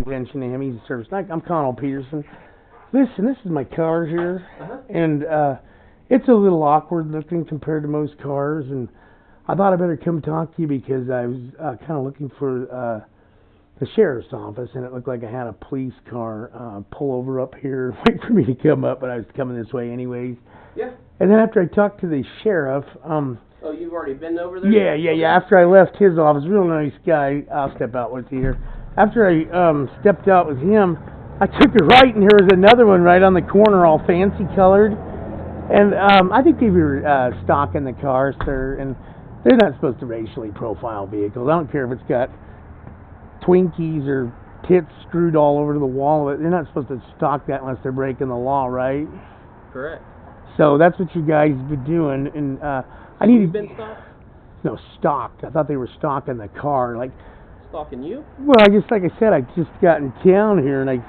attention to him. He's a service. I'm Connell Peterson. Listen, this is my car here, and it's a little awkward looking compared to most cars, and I thought I'd better come talk to you because I was kind of looking for the sheriff's office, and it looked like I had a police car pull over up here, wait for me to come up, but I was coming this way anyways. Yeah. And then after I talked to the sheriff, oh, you've already been over there? Yeah. After I left his office, real nice guy. I'll step out with you here. After I stepped out with him, I took a right, and there was another one right on the corner, all fancy colored. And I think they were stocking the car, sir, and they're not supposed to racially profile vehicles. I don't care if it's got Twinkies or tits screwed all over the wall of it. They're not supposed to stock that unless they're breaking the law, right? Correct. So that's what you guys been doing, and I need to... been stocked? No, stocked. I thought they were stocking the car, like... Stalking you? Well, like I said, I just got in town here, and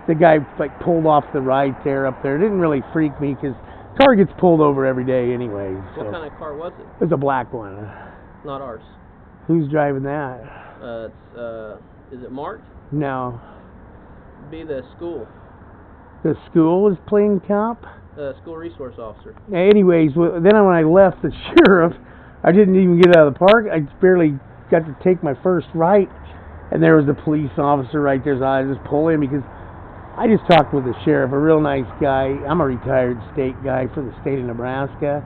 the guy pulled off the right there up there. It didn't really freak me because car gets pulled over every day anyway. So. What kind of car was it? It was a black one. Not ours. Who's driving that? Is it marked? No. It'd be the school. The school was playing cop? School resource officer. Anyways, then when I left the sheriff, I didn't even get out of the park. I barely got to take my first right, and there was a police officer right there, so I just pulled in because I just talked with the sheriff, a real nice guy. I'm a retired state guy for the state of Nebraska.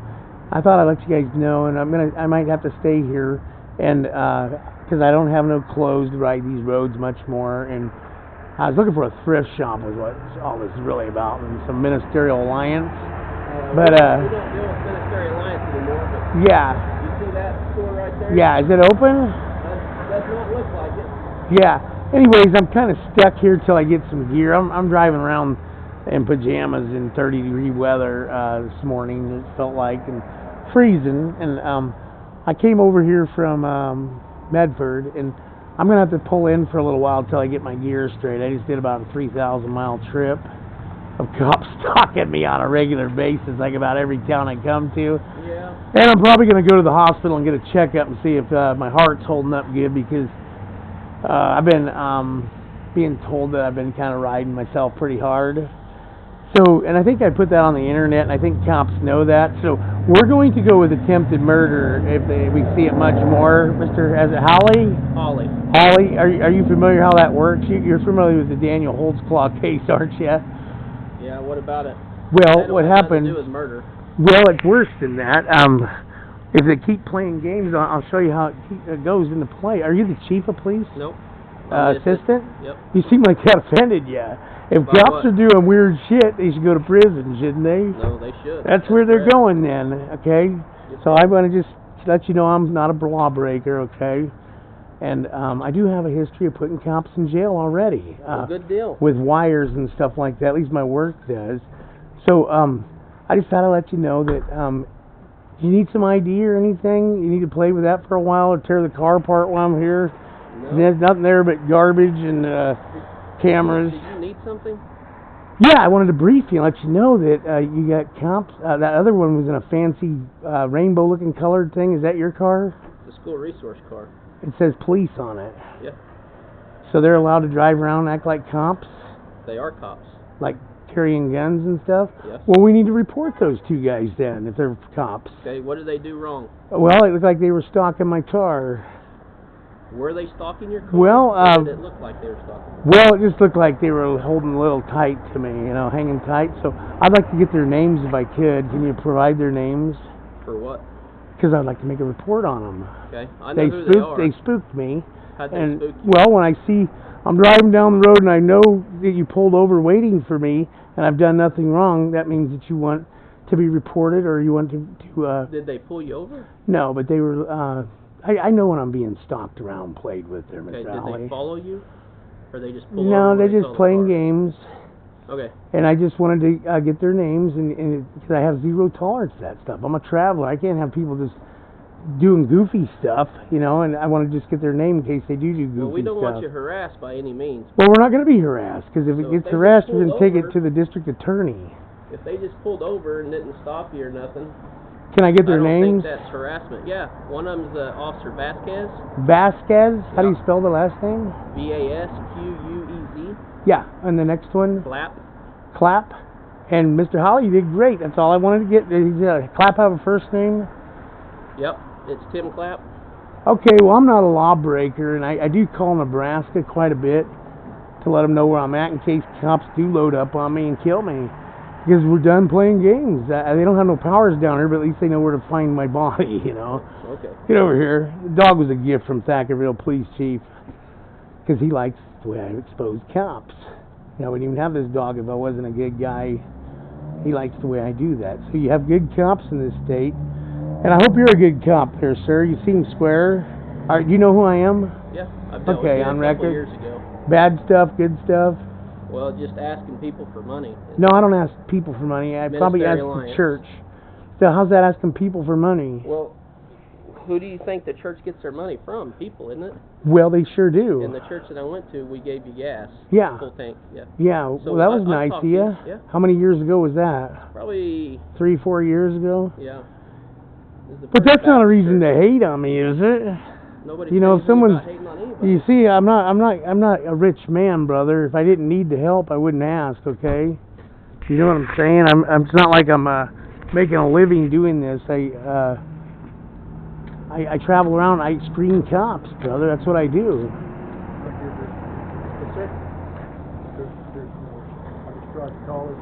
I thought I'd let you guys know, and I might have to stay here, and because I don't have no clothes to ride these roads much more, and I was looking for a thrift shop was what all this is really about, and some Ministerial Alliance. But we don't deal with Ministerial Alliance anymore, but yeah. You see that store right there? Yeah, is it open? Does not look like it. Yeah. Anyways, I'm kind of stuck here till I get some gear. I'm driving around in pajamas in 30-degree weather this morning. It felt like, and freezing. And I came over here from Medford, and I'm gonna have to pull in for a little while till I get my gear straight. I just did about a 3,000-mile trip of cops stalking me on a regular basis, like about every town I come to. Yeah. And I'm probably gonna go to the hospital and get a checkup and see if my heart's holding up good because. I've been being told that I've been kind of riding myself pretty hard. So, and I think I put that on the internet, and I think cops know that. So we're going to go with attempted murder if we see it much more. Mr. Is it Halley? Holly. Halley, are you familiar how that works? You're familiar with the Daniel Holtzclaw case, aren't you? Yeah. What about it? Well, what happened? To do with murder. Well, it's worse than that. If they keep playing games, I'll show you how it goes into play. Are you the chief of police? Nope. Assistant? Yep. You seem like that offended you. If About cops are doing weird shit, they should go to prison, shouldn't they? No, they should. That's where they're correct. going then, okay? Yes, So I want to just let you know I'm not a lawbreaker, okay? And I do have a history of putting cops in jail already. Good deal. With wires and stuff like that. At least my work does. So I just thought I'd let you know that you need some ID or anything? You need to play with that for a while or tear the car apart while I'm here? No. There's nothing there but garbage and cameras. Did you need something? Yeah, I wanted to brief you and let you know that you got cops. That other one was in a fancy rainbow-looking colored thing. Is that your car? The school resource car. It says police on it. Yeah. So they're allowed to drive around and act like cops? They are cops. Like carrying guns and stuff? Yes. Well, we need to report those two guys then, if they're cops. Okay, what did they do wrong? Well, it looked like they were stalking my car. Were they stalking your car? Well, or did it look like they were stalking? Well, it just looked like they were holding a little tight to me, hanging tight. So I'd like to get their names if I could. Can you provide their names? For what? Because I'd like to make a report on them. Okay, I know who they are. They spooked me. How'd they And, spook you? well, when I see I'm driving down the road and I know that you pulled over waiting for me and I've done nothing wrong, that means that you want to be reported or you want to Did they pull you over? No, but they were, I know when I'm being stalked around, played with there, Mr. Okay, Alley. did they follow you? Or they just pulled No, over? they're when they just saw the playing car? games. Okay. And I just wanted to get their names and because I have zero tolerance for that stuff. I'm a traveler. I can't have people just doing goofy stuff, and I want to just get their name in case they do goofy stuff. Well, we don't want you harassed by any means. Well, we're not going to be harassed, because if So it if gets they harassed, just we're going to take pulled it to the district attorney. If they just pulled over and didn't stop you or nothing, Can I get their I don't names? think that's harassment. Yeah, one of them's Officer Vasquez. Vasquez? How do you Yeah. spell the last name? Vasquez. D. Yeah, and the next one, Clap. Clap. And Mr. Halley, you did great. That's all I wanted to get. Does Clap have a first name? Yep, it's Tim Clap. Okay, well, I'm not a lawbreaker, and I do call Nebraska quite a bit to let them know where I'm at in case cops do load up on me and kill me. Because we're done playing games. They don't have no powers down here, but at least they know where to find my body, you know. Okay. Get over here. The dog was a gift from Thackerville Police Chief. Because he likes the way I expose cops. You know, I wouldn't even have this dog if I wasn't a good guy. He likes the way I do that. So you have good cops in this state. And I hope you're a good cop there, sir. You seem square. Do you know who I am? Yeah, I've dealt with you on a couple record. years ago. Bad stuff, good stuff? Well, just asking people for money. No, I don't ask people for money. I probably ask the church. So how's that asking people for money? Well, who do you think the church gets their money from? People, isn't it? Well, they sure do. In the church that I went to, we gave you gas. Yeah. Full tank, yeah. Yeah, So well, that was I'll nice talk of to you. Yeah. How many years ago was that? Probably, 3-4 years ago? yeah. This is the But First that's not a Baptist reason church. to hate on me, is it? Nobody You know, if says anything someone's, about hating on anybody. you see, I'm not a rich man, brother. If I didn't need the help, I wouldn't ask. Okay, you know what I'm saying? It's not like I'm making a living doing this. I travel around. I screen cops, brother. That's what I do. Yes, sir. I just tried to call it.